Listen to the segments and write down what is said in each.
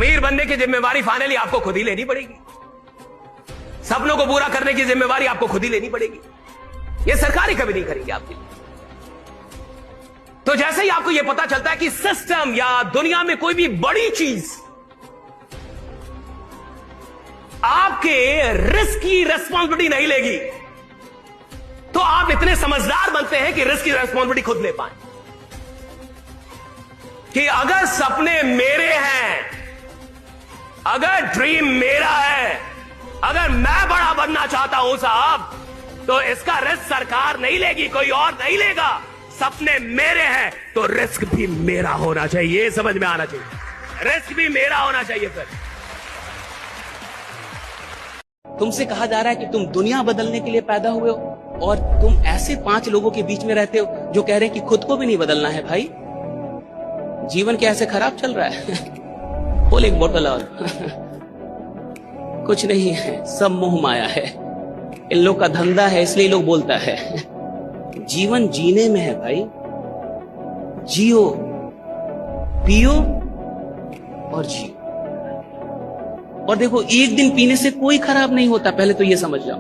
अमीर बनने की जिम्मेवारी फाइनली आपको खुद ही लेनी पड़ेगी। सपनों को पूरा करने की जिम्मेवारी आपको खुद ही लेनी पड़ेगी। यह सरकार ही कभी नहीं करेगी आपके लिए। तो जैसे ही आपको यह पता चलता है कि सिस्टम या दुनिया में कोई भी बड़ी चीज आपके रिस्क की रेस्पॉन्सिबिलिटी नहीं लेगी, तो आप इतने समझदार बनते हैं कि रिस्क की रेस्पॉन्सिबिलिटी खुद ले पाए। कि अगर सपने मेरे हैं, अगर ड्रीम मेरा है, अगर मैं बड़ा बनना चाहता हूं साहब, तो इसका रिस्क सरकार नहीं लेगी, कोई और नहीं लेगा। सपने मेरे हैं तो रिस्क भी मेरा होना चाहिए। ये समझ में आना चाहिए, रिस्क भी मेरा होना चाहिए। फिर तुमसे कहा जा रहा है कि तुम दुनिया बदलने के लिए पैदा हुए हो, और तुम ऐसे 5 लोगों के बीच में रहते हो जो कह रहे हैं कि खुद को भी नहीं बदलना है। भाई जीवन क्या ऐसे खराब चल रहा है? खोल एक बोतल और कुछ नहीं है, सब मोह माया है। इन लोग का धंधा है, इसलिए लोग बोलता है। जीवन जीने में है भाई, जियो, पियो और जियो। और देखो, एक दिन पीने से कोई खराब नहीं होता, पहले तो ये समझ जाओ।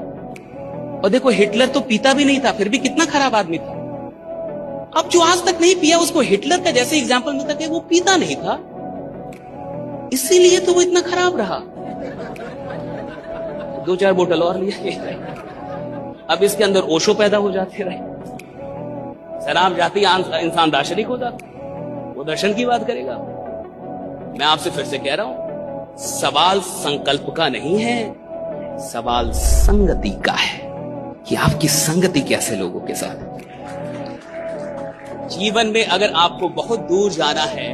और देखो, हिटलर तो पीता भी नहीं था, फिर भी कितना खराब आदमी था। अब जो आज तक नहीं पिया, उसको हिटलर का जैसे एग्जाम्पल मिलता कि वो पीता नहीं था, इसीलिए तो वो इतना खराब रहा। 2-4 बोतल और लिया, अब इसके अंदर ओशो पैदा हो जाते रहे। शराब जाती इंसान दार्शनिक हो जाता, वो दर्शन की बात करेगा। मैं आपसे फिर से कह रहा हूं, सवाल संकल्प का नहीं है, सवाल संगति का है कि आपकी संगति कैसे लोगों के साथ। जीवन में अगर आपको बहुत दूर जाना है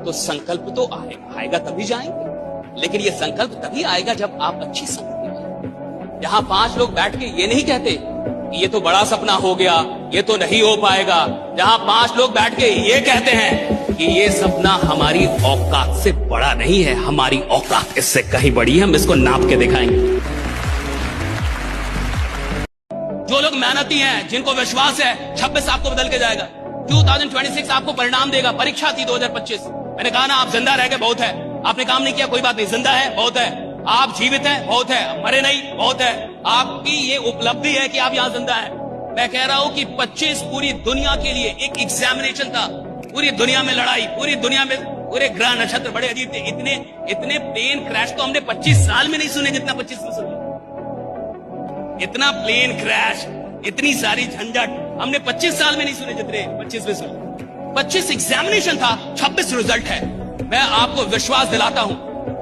तो संकल्प तो आएगा तभी जाएंगे, लेकिन ये संकल्प तभी आएगा जब आप अच्छी संगति में। जहां 5 लोग बैठ के ये नहीं कहते कि ये तो बड़ा सपना हो गया, ये तो नहीं हो पाएगा। जहां 5 लोग बैठ के ये कहते हैं कि ये सपना हमारी औकात से बड़ा नहीं है, हमारी औकात इससे कहीं बड़ी है, हम इसको नाप के दिखाएंगे। जो लोग मेहनती हैं, जिनको विश्वास है 26 आपको बदल के जाएगा, 2026 आपको परिणाम देगा। परीक्षा थी 2025, मैंने कहा ना, आप जिंदा रह के बहुत है। आपने काम नहीं किया, कोई बात नहीं, जिंदा है बहुत है। आप जीवित हैं बहुत है, मरे नहीं बहुत है। आपकी ये उपलब्धि है कि आप यहां जिंदा हैं। मैं कह रहा हूं कि 25 पूरी दुनिया के लिए एक एग्जामिनेशन था। पूरी दुनिया में लड़ाई, पूरी दुनिया में पूरे ग्रह नक्षत्र बड़े अजीब थे। इतने प्लेन क्रैश तो हमने 25 साल में नहीं सुने जितना 25 में सुने। इतना प्लेन क्रैश, इतनी सारी झंझट हमने 25 साल में नहीं सुने जितने 25 में सुने। 25 एग्जामिनेशन था, 26 रिजल्ट है। मैं आपको विश्वास दिलाता हूं,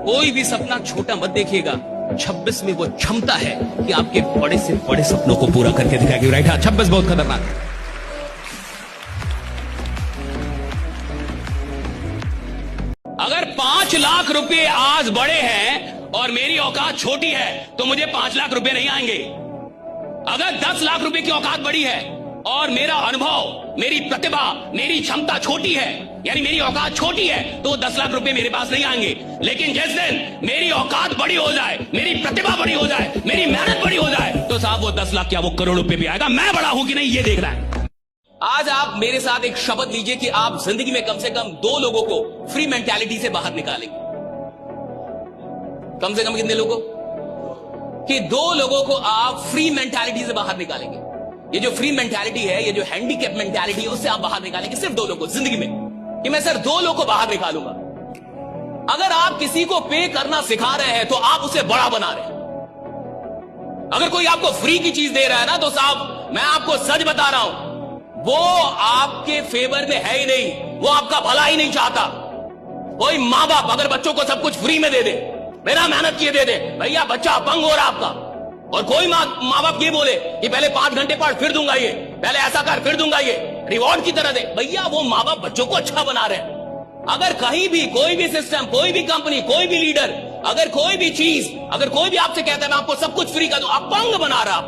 कोई भी सपना छोटा मत देखिएगा। 26 में वो क्षमता है कि आपके बड़े से बड़े सपनों को पूरा करके दिखाएगी। राइट? हाँ, 26 बहुत खतरनाक है। अगर 5 लाख रुपए आज बड़े हैं और मेरी औकात छोटी है, तो मुझे 5 लाख रुपए नहीं आएंगे। अगर 10 लाख रुपए की औकात बड़ी है और मेरा अनुभव, मेरी प्रतिभा, मेरी क्षमता छोटी है, यानी मेरी औकात छोटी है, तो 10 लाख रुपए मेरे पास नहीं आएंगे। लेकिन जिस दिन मेरी औकात बड़ी हो जाए, मेरी प्रतिभा बड़ी हो जाए, मेरी मेहनत बड़ी हो जाए, तो साहब वो 10 लाख क्या, वो करोड़ रुपए भी आएगा। मैं बड़ा हूं कि नहीं, ये देख रहा है। आज आप मेरे साथ एक शपथ लीजिए कि आप जिंदगी में कम से कम 2 लोगों को फ्री मेंटालिटी से बाहर निकालेंगे। कम से कम कितने लोगों कि 2 लोगों को आप फ्री मेंटालिटी से बाहर निकालेंगे। ये जो फ्री मेंटालिटी है, ये जो हैंडीकैप मेंटालिटी है, उससे आप बाहर निकालेंगे। सिर्फ 2 लोगों जिंदगी में, कि मैं सिर्फ 2 लोगों को बाहर निकालूंगा। अगर आप किसी को पे करना सिखा रहे हैं तो आप उसे बड़ा बना रहे हैं। अगर कोई आपको फ्री की चीज दे रहा है ना, तो साहब मैं आपको सच बता रहा हूं, वो आपके फेवर में है ही नहीं, वो आपका भला ही नहीं चाहता। कोई माँ बाप अगर बच्चों को सब कुछ फ्री में दे दे, बिना मेहनत किए दे दे, भैया बच्चा अपंग हो रहा आपका, और कोई माँ बाप ये बोले कि पहले 5 घंटे पढ़ फिर दूंगा ये, पहले ऐसा कर फिर दूंगा ये, रिवॉर्ड की तरह दे, भैया वो माँ बाप बच्चों को अच्छा बना रहे हैं। अगर कहीं भी कोई भी सिस्टम, कोई भी कंपनी, कोई भी लीडर, अगर कोई भी चीज, अगर कोई भी आपसे कहता है मैं आपको सब कुछ फ्री कर दूं, अपंग बना रहा,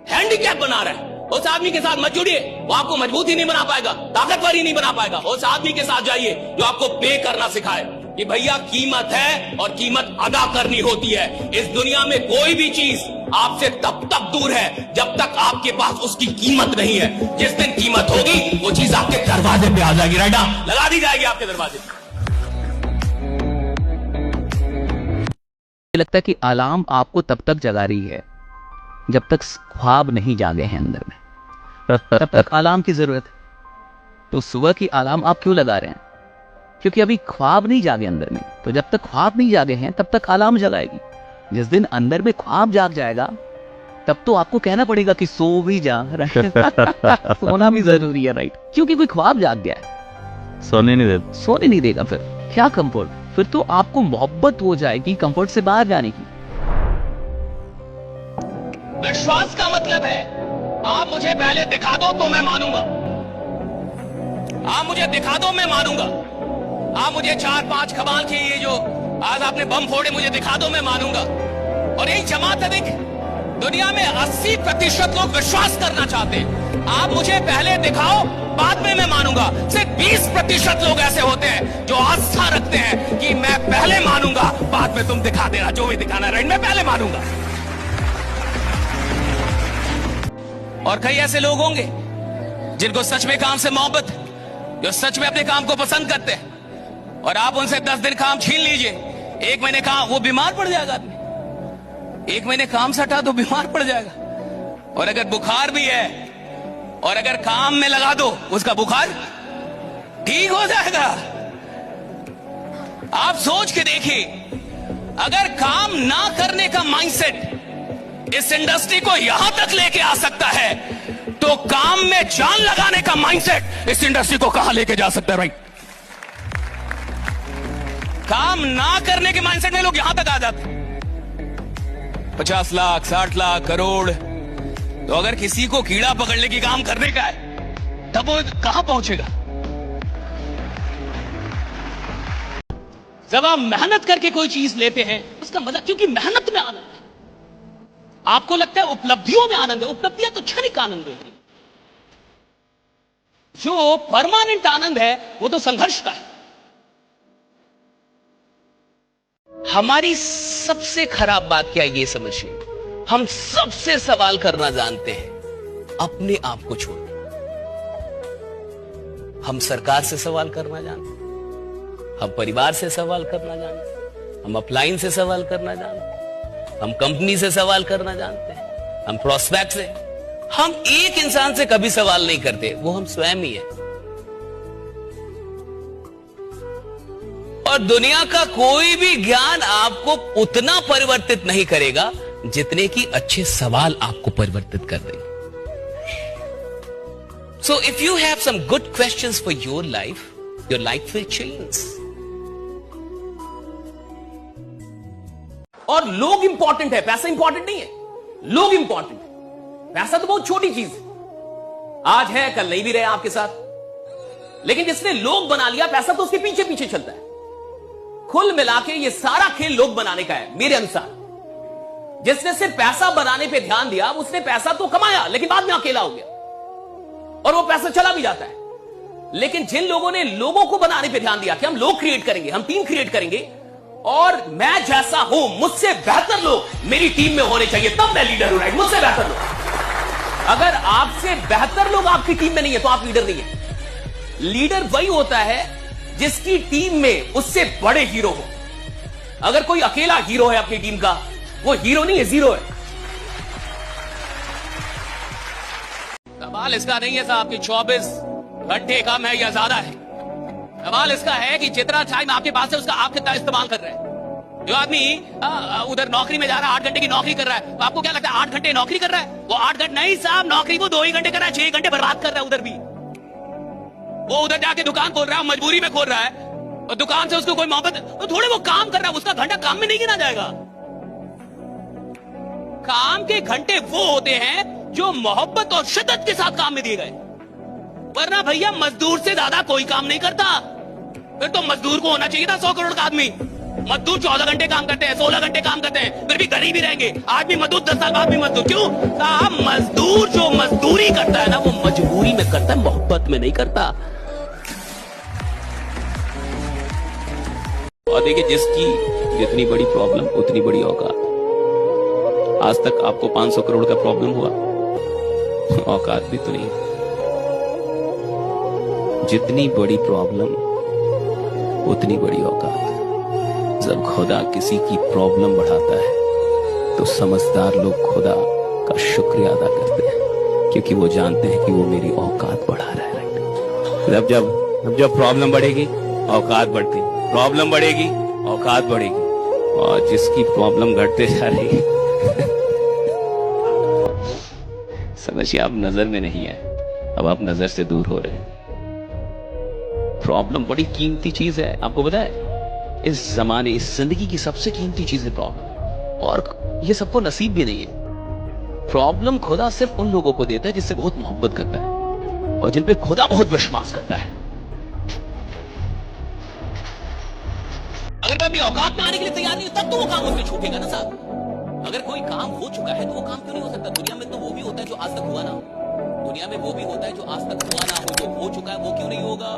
हैंडीकैप बना रहा है, उस आदमी के साथ मत जुड़िए। वो आपको मजबूत ही नहीं बना पाएगा, ताकतवर ही नहीं बना पाएगा। उस आदमी के साथ जाइए जो आपको पे करना सिखाए कि भैया कीमत है और कीमत अदा करनी होती है। इस दुनिया में कोई भी चीज आपसे तब तक दूर है जब तक आपके पास उसकी कीमत नहीं है। जिस दिन कीमत होगी, वो चीज आपके दरवाजे पे आ जाएगी। राइट, लगा दी जाएगी आपके दरवाजे पे। लगता है कि अलार्म आपको तब तक जगा रही है जब तक ख्वाब नहीं जागे हैं अंदर में, तब तक अलार्म की जरूरत है। तो सुबह की अलार्म आप क्यों लगा रहे हैं? क्योंकि अभी ख्वाब नहीं जागे अंदर में। तो जब तक ख्वाब नहीं जागे हैं तब तक अलार्म जगाएगी। जिस दिन अंदर में ख्वाब जाग जाएगा तब तो आपको कहना पड़ेगा कि सो भी जा। सोना भी जरूरी है, राइट? क्योंकि कोई ख्वाब जाग गया है, सोने नहीं देगा। फिर क्या कंफर्ट? फिर तो आपको मोहब्बत हो जाएगी कंफर्ट से बाहर जाने की। विश्वास का मतलब है आप मुझे पहले दिखा दो तो मैं मानूंगा। आप मुझे दिखा दो मैं मानूंगा। आप मुझे 4-5 कमाल के ये जो आज आपने बम फोड़े मुझे दिखा दो मैं मानूंगा। और यही जमात है। देख, दुनिया में 80% लोग विश्वास करना चाहते हैं। आप मुझे पहले दिखाओ बाद में मैं मानूंगा। सिर्फ 20% लोग ऐसे होते हैं जो आस्था रखते हैं कि मैं पहले मानूंगा बाद में तुम दिखा देना जो भी दिखाना, राइट? मैं पहले मानूंगा। और कई ऐसे लोग होंगे जिनको सच में काम से मोहब्बत है, जो सच में अपने काम को पसंद करते हैं, और आप उनसे 10 दिन काम छीन लीजिए, 1 महीने काम, वो बीमार पड़ जाएगा आदमी। 1 महीने काम से हटा तो बीमार पड़ जाएगा। और अगर बुखार भी है और अगर काम में लगा दो उसका बुखार ठीक हो जाएगा। आप सोच के देखिए, अगर काम ना करने का माइंडसेट इस इंडस्ट्री को यहां तक लेके आ सकता है तो काम में जान लगाने का माइंडसेट इस इंडस्ट्री को कहां लेके जा सकता है, राइट? काम ना करने के माइंडसेट में लोग यहां तक आ जाते हैं। 50 लाख 60 लाख करोड़। तो अगर किसी को कीड़ा पकड़ने की काम करने का है तब वो कहां पहुंचेगा? जब आप मेहनत करके कोई चीज लेते हैं उसका मजा, क्योंकि मेहनत में आनंद है। आपको लगता है उपलब्धियों में आनंद है, उपलब्धियां तो क्षणिक आनंद होती है। जो परमानेंट आनंद है वो तो संघर्ष का है। हमारी सबसे खराब बात क्या है ये समझिए, हम सबसे सवाल करना जानते हैं अपने आप को छोड़। हम सरकार से सवाल करना जानते हैं, हम परिवार से सवाल करना जानते हैं, हम अपलाइन से सवाल करना जानते हैं, हम कंपनी से सवाल करना जानते हैं, हम प्रोस्पेक्ट से। हम एक इंसान से कभी सवाल नहीं करते, वो हम स्वयं ही है। और दुनिया का कोई भी ज्ञान आपको उतना परिवर्तित नहीं करेगा जितने कि अच्छे सवाल आपको परिवर्तित कर देंगे। So if you have some good questions for your life will change. और लोग इंपॉर्टेंट है, पैसा इंपॉर्टेंट नहीं है, लोग इंपॉर्टेंट है। पैसा तो बहुत छोटी चीज है, आज है कल नहीं भी रहे आपके साथ, लेकिन जिसने लोग बना लिया पैसा तो उसके पीछे पीछे चलता है। कुल मिला के ये सारा खेल लोग बनाने का है मेरे अनुसार। जिसने सिर्फ पैसा बनाने पे ध्यान दिया उसने पैसा तो कमाया लेकिन बाद में अकेला हो गया और वो पैसा चला भी जाता है। लेकिन जिन लोगों ने लोगों को बनाने पे ध्यान दिया कि हम लोग क्रिएट करेंगे, हम टीम क्रिएट करेंगे और मैं जैसा हूं मुझसे बेहतर लोग मेरी टीम में होने चाहिए, तब मैं लीडर हूं, राइट? मुझसे बेहतर लोग। अगर आपसे बेहतर लोग आपकी टीम में नहीं है तो आप लीडर नहीं है। लीडर वही होता है जिसकी टीम में उससे बड़े हीरो हो। अगर कोई अकेला हीरो है अपनी टीम का, वो हीरो नहीं है, जीरो है। सवाल इसका नहीं है साहब कि 24 घंटे कम है या ज्यादा है। सवाल इसका है कि जितना टाइम आपके पास है उसका आप कितना इस्तेमाल कर रहे हैं। जो आदमी उधर नौकरी में जा रहा है, 8 घंटे की नौकरी कर रहा है, तो आपको क्या लगता है 8 घंटे नौकरी कर रहा है? वो 8 घंटे नहीं साहब, नौकरी वो 2 ही घंटे कर रहा है, 6 घंटे बर्बाद कर रहा है उधर भी। वो उधर जाके दुकान खोल रहा है, मजबूरी में खोल रहा है, और दुकान से उसको कोई मोहब्बत, तो थोड़े वो काम कर रहा है, उसका घंटा काम में नहीं गिना जाएगा। काम के घंटे वो होते हैं जो मोहब्बत और शिद्दत के साथ काम में दिए गए। वरना भैया मजदूर से ज्यादा कोई काम नहीं करता। फिर तो मजदूर को होना चाहिए था 100 करोड़ का आदमी। मजदूर 14 घंटे काम करते हैं, 16 घंटे काम करते हैं, फिर भी गरीब ही रहेंगे। आज भी मजदूर, 10 साल बाद भी मजदूर। क्यों साहब? मजदूर जो मजदूरी करता है ना, वो मजबूरी में करता है, मोहब्बत में नहीं करता। और देखिए, जिसकी जितनी बड़ी प्रॉब्लम उतनी बड़ी औकात। आज तक आपको 500 करोड़ का प्रॉब्लम हुआ, औकात भी तो नहीं। जितनी बड़ी प्रॉब्लम उतनी बड़ी औकात। जब खुदा किसी की प्रॉब्लम बढ़ाता है तो समझदार लोग खुदा का शुक्रिया अदा करते हैं, क्योंकि वो जानते हैं कि वो मेरी औकात बढ़ा रहा है। जब प्रॉब्लम बढ़ेगी औकात बढ़ती, प्रॉब्लम बढ़ेगी औकात बढ़ेगी, और जिसकी प्रॉब्लम घटते जा रही है समझिए आप नजर में नहीं है, अब आप नजर से दूर हो रहे हैं। प्रॉब्लम बड़ी कीमती चीज है, आपको पता है इस जमाने, इस जिंदगी की सबसे कीमती चीज है प्रॉब्लम, और ये सबको नसीब भी नहीं है। प्रॉब्लम खुदा सिर्फ उन लोगों को देता है जिससे बहुत मोहब्बत करता है और जिन पे खुदा बहुत विश्वास करता है। अगर मैं अपनी औकात में आने के लिए तैयार नहीं हूं तब तो वो काम उसमें छूटेगा ना साहब। अगर कोई काम हो चुका है तो वो काम क्यों नहीं हो सकता? दुनिया में तो वो भी होता है जो आज तक हुआ ना हो, दुनिया में वो भी होता है जो आज तक हुआ ना हो, जो हो चुका है वो क्यों नहीं होगा?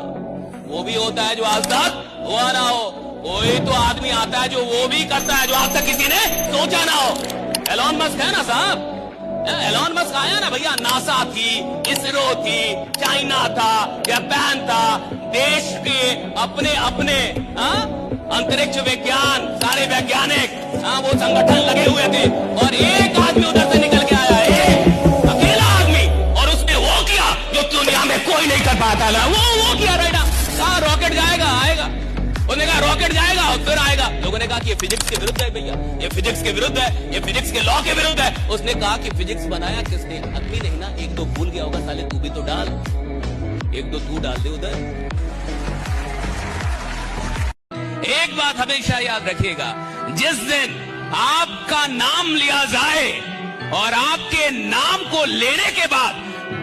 वो भी होता है जो आज तक हुआ ना हो। कोई तो आदमी आता है जो वो भी करता है जो आज तक किसी ने सोचा ना हो। एलॉन मस्क है ना साहब, एलॉन मस्क आया ना भैया, नासा थी, इसरो थी, चाइना था, जापान था, देश के अपने अपने अंतरिक्ष विज्ञान सारे वैज्ञानिक वो संगठन लगे हुए थे, और एक आदमी उधर से निकल के आया, एक अकेला आदमी, और उसने वो किया जो दुनिया में कोई नहीं कर पाता था। वो किया बेटा, कहा रॉकेट जाएगा आएगा, उसने कहा रॉकेट जाएगा और फिर आएगा। लोगों ने कहा कि ये फिजिक्स के विरुद्ध है भैया, ये फिजिक्स के विरुद्ध है, ये फिजिक्स के लॉ के विरुद्ध है। उसने कहा कि फिजिक्स बनाया किसने? आदमी नहीं ना, एक दो भूल गया होगा, साले तू भी तो डाल, एक दो तू डाल दे उधर। एक बात हमेशा याद रखिएगा, जिस दिन आपका नाम लिया जाए और आपके नाम को लेने के बाद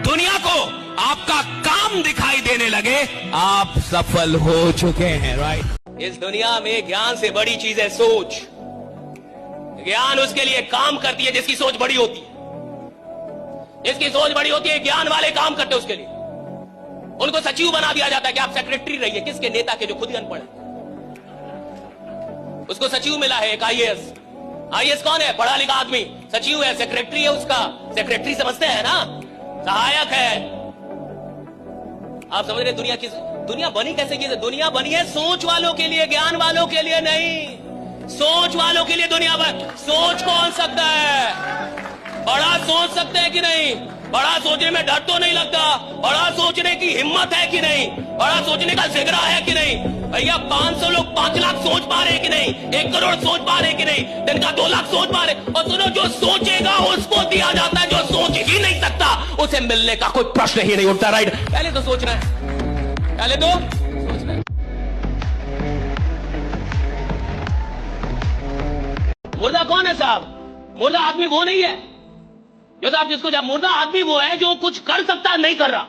दुनिया को आपका काम दिखाई देने लगे, आप सफल हो चुके हैं। राइट? इस दुनिया में ज्ञान से बड़ी चीज है सोच। ज्ञान उसके लिए काम करती है जिसकी सोच बड़ी होती है। जिसकी सोच बड़ी होती है, ज्ञान वाले काम करते हैं उसके लिए। उनको सचिव बना दिया जाता है कि आप सेक्रेटरी रहिए, किसके? नेता के, जो खुद ही अनपढ़ है। उसको सचिव मिला है एक आईएएस। आईएएस कौन है? पढ़ा लिखा आदमी। सचिव है, सेक्रेटरी है उसका। सेक्रेटरी समझते हैं ना, सहायक है। आप समझ रहे दुनिया बनी कैसे की? दुनिया बनी है सोच वालों के लिए, ज्ञान वालों के लिए नहीं। सोच वालों के लिए दुनिया बनी। सोच कौन सकता है? बड़ा सोच सकते हैं कि नहीं? बड़ा सोचने में डर तो नहीं लगता? बड़ा सोचने की हिम्मत है कि नहीं? बड़ा सोचने का जिगरा है कि नहीं? भैया 500 लोग 5 लाख सोच पा रहे कि नहीं? 1 करोड़ सोच पा रहे कि नहीं? दिन का 2 लाख सोच पा रहे। और सुनो, जो सोचेगा उसको दिया जाता है, जो सोच ही नहीं सकता उसे मिलने का कोई प्रश्न ही नहीं उठता। राइट? पहले तो सोचना है, पहले तो सोचना है। मुर्दा कौन है साहब? मुर्दा आदमी वो नहीं है जो साहब जिसको, जब मुर्दा आदमी वो है जो कुछ कर सकता है नहीं कर रहा।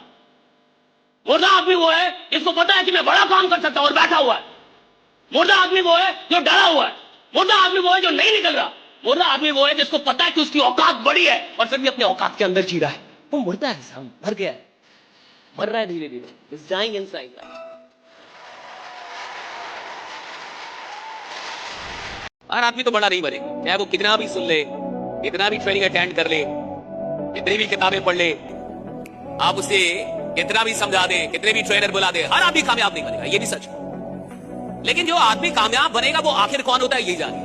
मुर्दा आदमी वो है जिसको पता है कि मैं बड़ा काम कर सकता हूं और बैठा हुआ है। मुर्दा आदमी वो है जो डरा हुआ है। मुर्दा आदमी वो है जो नहीं निकल रहा। मुर्दा आदमी वो है जिसको पता है कि उसकी औकात बड़ी है और फिर भी अपने औकात के अंदर जी रहा है। वो मुर्दा है साहब, मर गया है, मर रहा है धीरे धीरे, इज डाइंग इनसाइड। और आदमी तो बड़ा नहीं मरेगा, चाहे वो कितना भी सुन ले, कितना भी ट्रेनिंग अटेंड कर ले, कितनी भी किताबें पढ़ ले, आप उसे कितना भी समझा दे, कितने भी ट्रेनर बुला दे, हर आदमी कामयाब नहीं बनेगा, ये भी सच है। लेकिन जो आदमी कामयाब बनेगा वो आखिर कौन होता है, यही जानिए।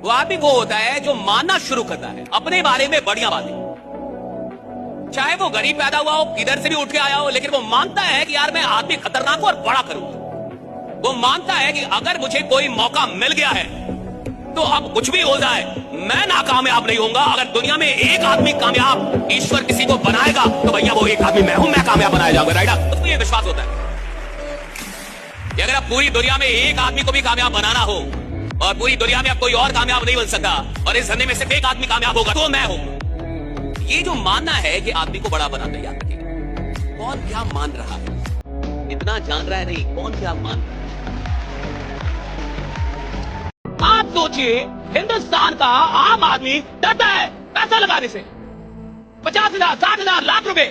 वो आदमी वो होता है जो मानना शुरू करता है अपने बारे में बढ़िया बातें। चाहे वो गरीब पैदा हुआ हो, किधर से भी उठ के आया हो, लेकिन वो मानता है कि यार मैं आदमी खतरनाक हूं और बड़ा करूंगा। वो मानता है कि अगर मुझे कोई मौका मिल गया है तो अब कुछ भी हो जाए मैं नाकामयाब नहीं होऊंगा। अगर दुनिया में एक आदमी कामयाब ईश्वर किसी को बनाएगा तो भैया वो एक आदमी मैं हूं, मैं कामयाब बनाया जाऊंगा। राइट? उसको ये विश्वास होता है कि अगर आप पूरी दुनिया में एक आदमी को भी कामयाब बनाना हो और पूरी दुनिया में अब कोई और कामयाब नहीं बन सकता और इस धंधे में सिर्फ एक आदमी कामयाब होगा तो मैं हूं। ये जो मानना है कि आदमी को बड़ा बनाता है। याद रखिएगा, कौन क्या मान रहा है इतना जान रहा है नहीं, कौन क्या मान रहा है। आप सोचिए, हिंदुस्तान का आम आदमी डरता है पैसा लगाने से, 50,000, 60,000, लाख रुपए।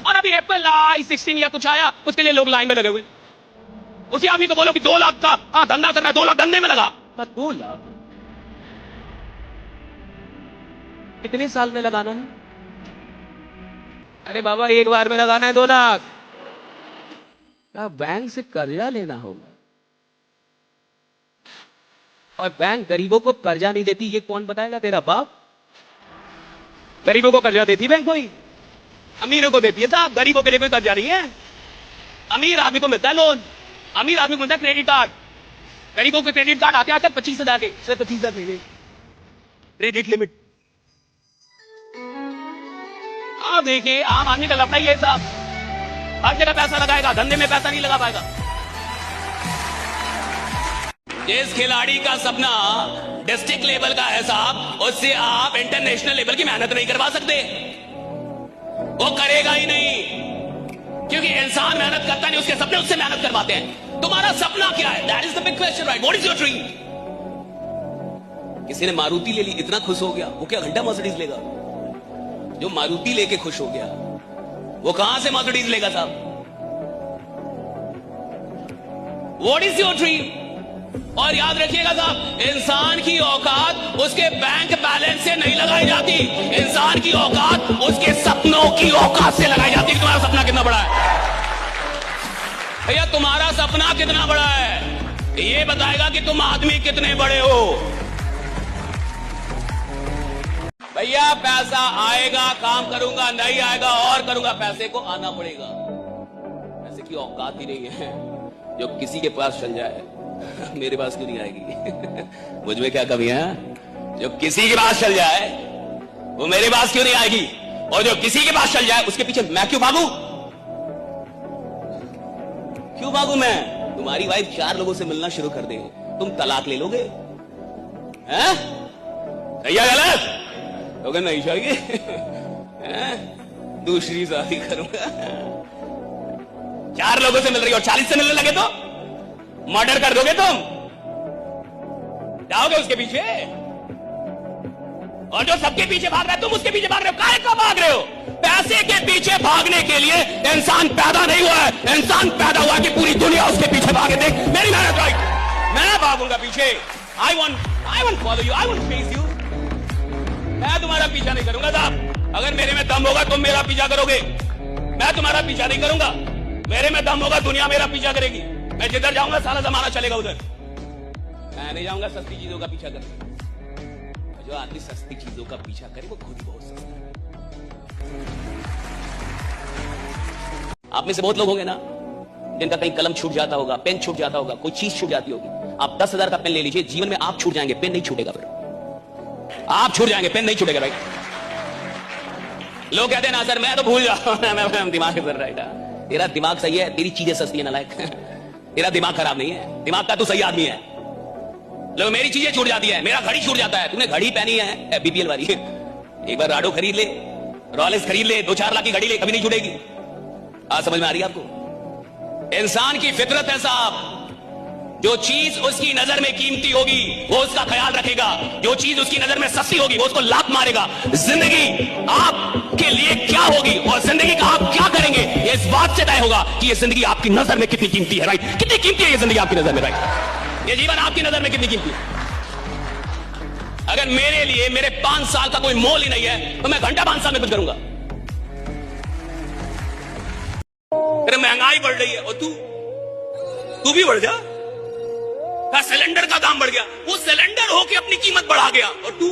और अभी एप्पल i16 या कुछ आया, उसके लिए लोग लाइन में लगे हुए। उसी आदमी को बोलो कि 2 लाख का धंधा करना है, 2 लाख धंधे में लगा। 2 लाख कितने साल में लगाना है? अरे बाबा एक बार में लगाना है 2 लाख। बैंक से कर्जा लेना होगा। और बैंक गरीबों को कर्जा नहीं देती, ये कौन बताएगा? तेरा बाप। गरीबों को कर्जा देती बैंक कोई? अमीरों को देती है साहब, गरीबों के लिए कोई कर्जा नहीं है। अमीर आदमी को मिलता है लोन, अमीर आदमी को मिलता है क्रेडिट कार्ड। गरीबों के क्रेडिट कार्ड आते आते 25,000 के, सिर्फ 25,000 क्रेडिट लिमिट। आप देखिए आम आदमी का लफड़ा ही है साहब, हर जगह पैसा लगाएगा, धंधे में पैसा नहीं लगा पाएगा। जिस खिलाड़ी का सपना डिस्ट्रिक्ट लेवल का है साहब, उससे आप इंटरनेशनल लेवल की मेहनत नहीं करवा सकते, वो करेगा ही नहीं, क्योंकि इंसान मेहनत करता नहीं, उसके सपने उससे मेहनत करवाते हैं। तुम्हारा सपना क्या है? That is the big question, right? What is your dream? किसी ने मारुति ले ली, इतना खुश हो गया, वो क्या घंटा मर्सिडीज लेगा? जो मारुति लेके खुश हो गया, वो कहां से मर्सिडीज लेगा साहब? What is your dream? और याद रखिएगा साहब, इंसान की औकात उसके बैंक बैलेंस से नहीं लगाई जाती, इंसान की औकात उसके सपनों की औकात से लगाई जाती है। तुम्हारा सपना कितना बड़ा है भैया? तुम्हारा सपना कितना बड़ा है ये बताएगा कि तुम आदमी कितने बड़े हो। भैया पैसा आएगा, काम करूंगा, नहीं आएगा और करूंगा, पैसे को आना पड़ेगा। पैसे की औकात ही नहीं है, जो किसी के पास चल जाए मेरे पास क्यों नहीं आएगी? मुझ में क्या कमी है? जो किसी के पास चल जाए वो मेरे पास क्यों नहीं आएगी? और जो किसी के पास चल जाए उसके पीछे मैं क्यों भागूं? क्यों भागूं मैं? तुम्हारी वाइफ 4 लोगों से मिलना शुरू कर दे, तुम तलाक ले लोगे? हैं? सही है गलत? लोगे नहीं चाहिए? दूसरी शादी करूंगा। 4 लोगों से मिल रही हो, 40 से मिलने लगे तो मर्डर कर दोगे तुम, जाओगे उसके पीछे। और जो सबके पीछे भाग रहा है तुम उसके पीछे भाग रहे हो। काहे का भाग रहे हो? पैसे के पीछे भागने के लिए इंसान पैदा नहीं हुआ है, इंसान पैदा हुआ कि पूरी दुनिया उसके पीछे भागे। देख मेरी मेहनत, राइट? मैं भागूंगा पीछे। I want follow you, I want face you. मैं तुम्हारा पीछा नहीं करूंगा साहब। अगर मेरे में दम होगा तुम मेरा पीछा करोगे, मैं तुम्हारा पीछा नहीं करूंगा। मेरे में दम होगा दुनिया मेरा पीछा करेगी। मैं जिधर जाऊंगा सारा जमाना चलेगा उधर। मैं नहीं जाऊंगा सस्ती चीजों का पीछा करने। जो आदमी सस्ती चीजों का पीछा करे वो खुद ही बहुत सस्ता है। आप में से बहुत लोग होंगे ना जिनका कहीं कलम छूट जाता होगा, पेन छूट जाता होगा, कोई चीज छूट जाती होगी। आप 10,000 का पेन ले लीजिए, जीवन में आप छूट जाएंगे, पेन नहीं छूटेगा। फिर आप छूट जाएंगे, पेन नहीं छूटेगा। राइट? लोग कहते हैं ना सर मैं तो भूल जाऊं, दिमाग पर। राइट? तेरा दिमाग सही है, तेरी चीजें सस्ती है नालायक। तेरा दिमाग खराब नहीं है, दिमाग का तू सही आदमी है। लोग मेरी चीजें छूट जाती है, मेरा घड़ी छूट जाता है। तूने घड़ी पहनी है बीपीएल वाली, एक बार राडो खरीद ले, रॉलेक्स खरीद ले, 2-4 लाख की घड़ी ले, कभी नहीं छूटेगी। आज समझ में आ रही है आपको? इंसान की फितरत है साहब, जो चीज उसकी नजर में कीमती होगी वो उसका ख्याल रखेगा, जो चीज उसकी नजर में सस्ती होगी वो उसको लात मारेगा। जिंदगी आपके लिए क्या होगी और जिंदगी का आप क्या करेंगे ये इस बात से तय होगा कि ये जिंदगी आपकी नजर में कितनी कीमती है। राइट? कितनी कीमती है ये जिंदगी आपकी नजर में? राइट? ये जीवन आपकी नजर में कितनी कीमती है? अगर मेरे लिए मेरे 5 साल का कोई मोल ही नहीं है तो मैं घंटा 5 साल में कुछ करूंगा। अरे महंगाई बढ़ रही है और तू भी बढ़ जा। सिलेंडर का दाम बढ़ गया, वो सिलेंडर होके अपनी कीमत बढ़ा गया और तू